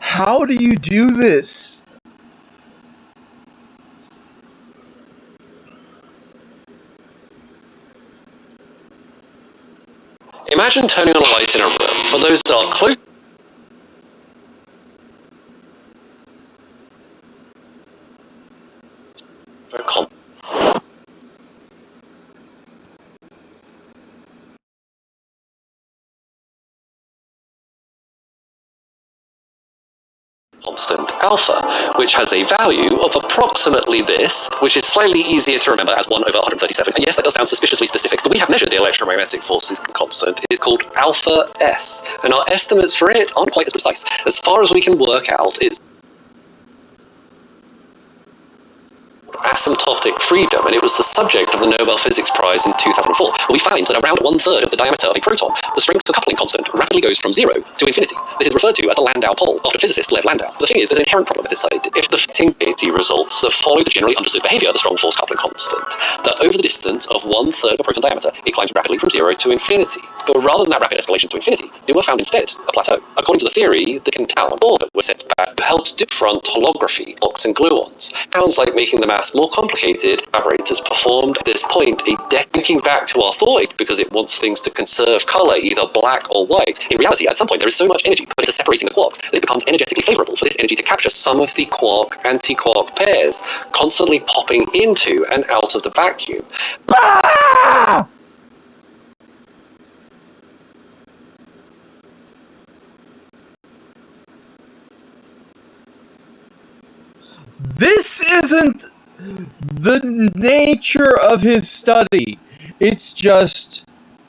How do you do this? Imagine turning on a light in a room. For those that are close, constant alpha, which has a value of approximately this, which is slightly easier to remember as 1 over 137. And yes, that does sound suspiciously specific, but we have measured the electromagnetic forces constant. It is called alpha S, and our estimates for it aren't quite as precise. As far as we can work out, it's asymptotic freedom, and it was the subject of the Nobel Physics Prize in 2004. We find that around 1/3 of the diameter of a proton, the strength of the coupling constant rapidly goes from 0 to infinity. This is referred to as the Landau pole, after physicist Lev Landau. The thing is, there's an inherent problem with this side. If the fitting results that follow the generally understood behavior of the strong force coupling constant, that over the distance of 1/3 of a proton diameter, it climbs rapidly from 0 to infinity. But rather than that rapid escalation to infinity, Dewar found instead a plateau. According to the theory, the Quintal orbit was set back to help different holography, blocks and gluons. Sounds like making the math more complicated. Collaborators performed at this point a thinking back to our thought because it wants things to conserve color, either black or white. In reality, at some point, there is so much energy put into separating the quarks that it becomes energetically favorable for this energy to capture some of the quark-anti-quark pairs, constantly popping into and out of the vacuum. Ah! This isn't the nature of his study. It's just,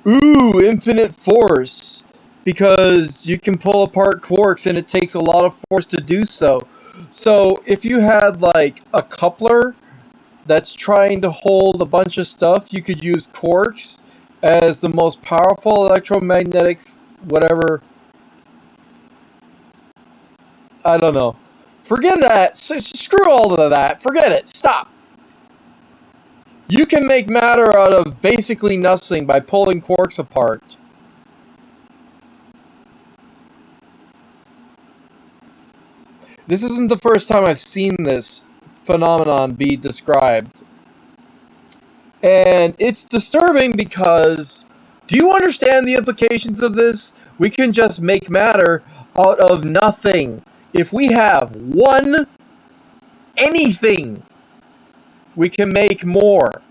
ooh, infinite force. Because you can pull apart quarks and it takes a lot of force to do so. So if you had like a coupler that's trying to hold a bunch of stuff, you could use quarks as the most powerful electromagnetic whatever. I don't know. Forget that. Screw all of that. Forget it. Stop. You can make matter out of basically nothing by pulling quarks apart. This isn't the first time I've seen this phenomenon be described. And it's disturbing because, do you understand the implications of this? We can just make matter out of nothing. If we have anything, we can make more.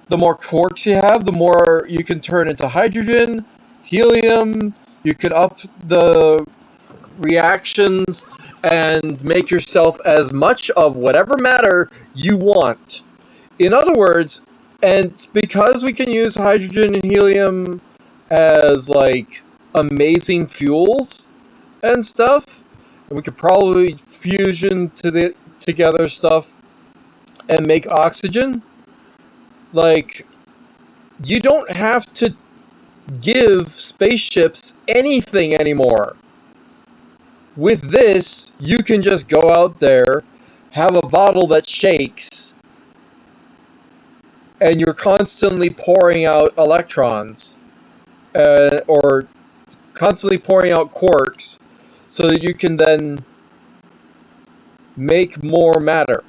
The more quarks you have, the more you can turn into hydrogen, helium. You can up the reactions and make yourself as much of whatever matter you want. In other words, and because we can use hydrogen and helium as like amazing fuels and stuff, and we could probably fusion together stuff and make oxygen. Like, you don't have to give spaceships anything anymore. With this, you can just go out there, have a bottle that shakes, and you're constantly pouring out electrons, or constantly pouring out quarks, so that you can then make more matter.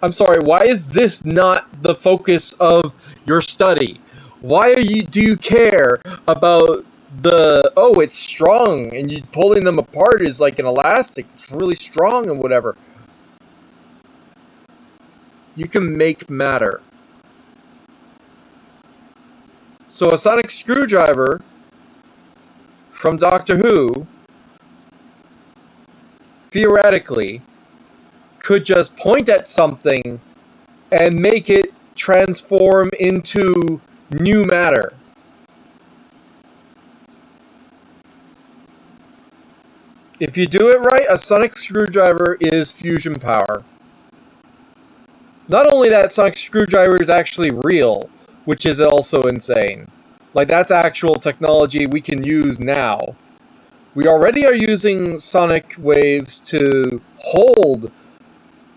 I'm sorry, why is this not the focus of your study? Why do you care about it's strong, and you pulling them apart is like an elastic, it's really strong and whatever. You can make matter. So a sonic screwdriver from Doctor Who, theoretically, could just point at something and make it transform into new matter. If you do it right, a sonic screwdriver is fusion power. Not only that, sonic screwdriver is actually real, which is also insane. Like, that's actual technology we can use now. We already are using sonic waves to hold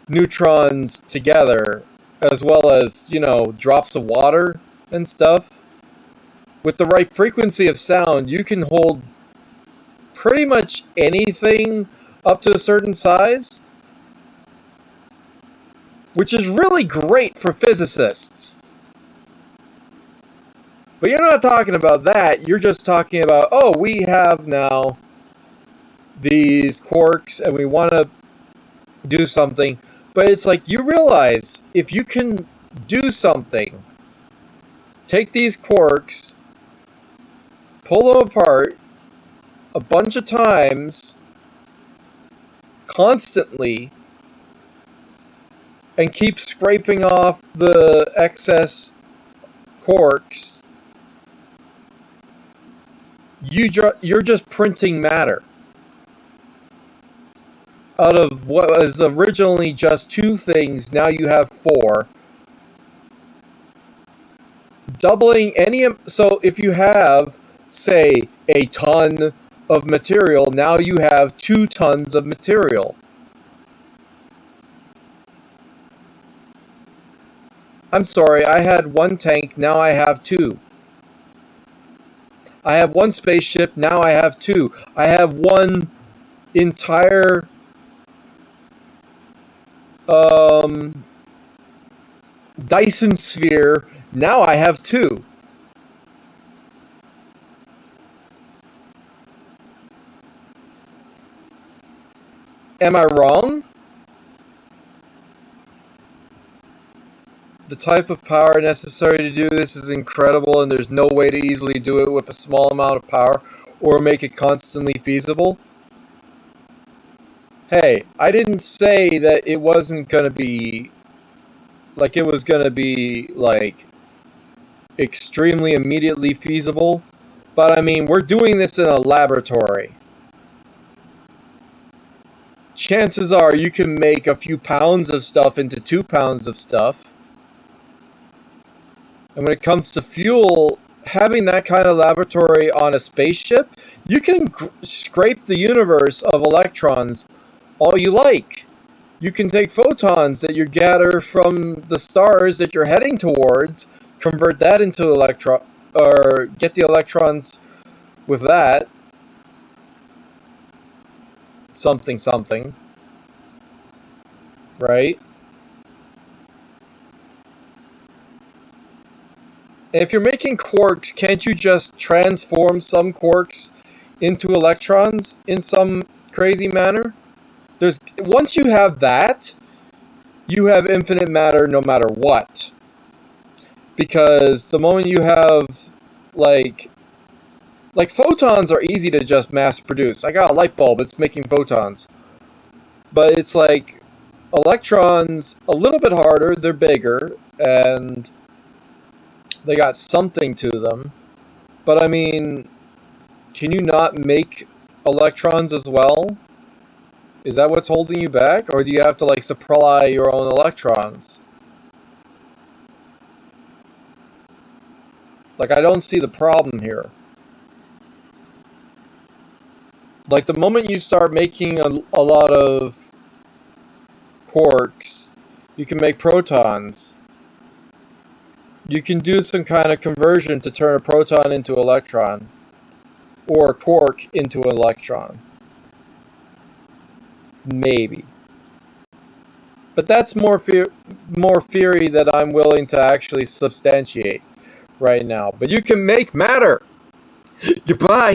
neutrons together, as well as, drops of water and stuff. with the right frequency of sound, you can hold pretty much anything up to a certain size, which is really great for physicists. But you're not talking about that. You're just talking about, oh, we have now these quarks and we want to do something. But it's like, you realize if you can do something, take these quarks, pull them apart a bunch of times, constantly, and keep scraping off the excess quarks, you're just printing matter. Out of what was originally just 2 things, now you have 4. Doubling any... So if you have, say, a ton of material, now you have 2 tons of material. I'm sorry, I had 1 tank, now I have 2. I have 1 spaceship, now I have 2. I have 1 entire Dyson sphere, now I have 2. Am I wrong? The type of power necessary to do this is incredible, and there's no way to easily do it with a small amount of power or make it constantly feasible. Hey, I didn't say that it wasn't going to be, like, it was going to be, like, extremely immediately feasible, but I mean, we're doing this in a laboratory. Chances are you can make a few pounds of stuff into 2 pounds of stuff. And when it comes to fuel, having that kind of laboratory on a spaceship, you can scrape the universe of electrons all you like. You can take photons that you gather from the stars that you're heading towards, convert that into or get the electrons with that. Something. Right? And if you're making quarks, can't you just transform some quarks into electrons in some crazy manner? Once you have that, you have infinite matter no matter what. Because the moment you have, like photons are easy to just mass produce. I got a light bulb, it's making photons. But it's like electrons, a little bit harder, they're bigger, and they got something to them. But I mean, can you not make electrons as well? Is that what's holding you back? Or do you have to, like, supply your own electrons? Like, I don't see the problem here. Like, the moment you start making a lot of quarks, you can make protons. You can do some kind of conversion to turn a proton into an electron, or a quark into an electron. Maybe. But that's more theory that I'm willing to actually substantiate right now. But you can make matter. Goodbye.